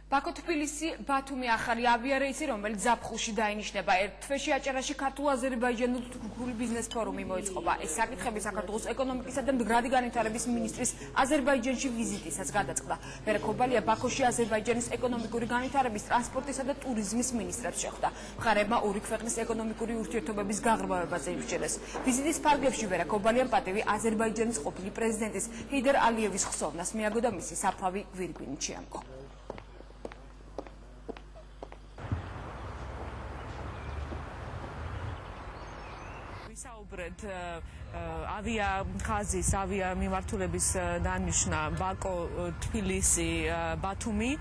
ბაქო-თბილისი ბათუმი ახალი ავიარეისი, რომელიც ზაფხულში დაინიშნება. ერთ თვეში აჭარაში ქართულ-აზერბაიჯანული თურქული ბიზნეს ფორუმი მოეწყობა. ეს საკითხები საქართველოს ეკონომიკისა და მდგრადი განვითარების მინისტრის აზერბაიჯანში ვიზიტისაც გადაწყდა. მერე ქობალია ბაქოში აზერბაიჯანის ეკონომიკური განვითარების, ტრანსპორტისა და ტურიზმის მინისტრებს შეხვდა. მხარეებმა ორი ქვეყნის ეკონომიკური ურთიერთობების გაღრმავებაზე იბრძოლეს. ვიზიტის ფარგლებში ვერა ქობალიამ პატივი აზერბაიჯანის ყოფილი პრეზიდენტის ჰეიდარ ალიევის ხსოვნას მიაგო და მისი საფლავი გვირგვინით შეამკო. ვისაუბრეთ ავიახაზის, ავიამიმართულების დანიშვნა ბაქო-თბილისი, ბათუმი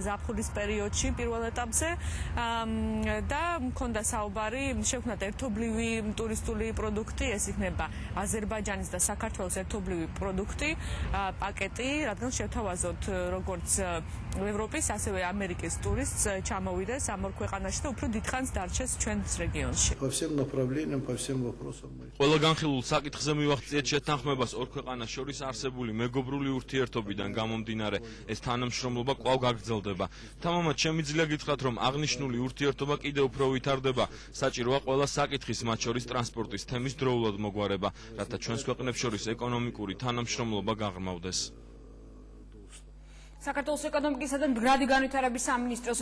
ზაფხულის პერიოდში პირველ ეტაპზე და მქონდა საუბარი, შევქმნათ ერთობლივი ტურისტული პროდუქტი, ეს იქნება აზერბაიჯანის და საქართველოს ერთობლივი პროდუქტი, პაკეტი, რადგან შევთავაზოთ როგორც ევროპის, ასევე ამერიკის ტურისტს ჩამოვიდეს ამ ორ ქვეყანაში და უფრო დიდხანს დარჩეს ჩვენს რეგიონში. ყველა განხილულ საკითხზე მივახციეთ შეთანხმებას ორ ქვეყანას შორის არსებული მეგობრული ურთიერთობიდან გამომდინარე, ეს თანამშრომლობა კვლავ გაგრძელდება. თამამად შემიძლია გითხრათ, რომ აღნიშნული ურთიერთობა კიდევ უფრო ვითარდება. საჭიროა ყველა საკითხის, მათ შორის ტრანსპორტის თემის დროულად მოგვარება, რათა ჩვენს ქვეყნებს შორის ეკონომიკური თანამშრომლობა გაღრმავდეს. საქართველოს ეკონომიკისა და მდგრადი განვითარების სამინისტროს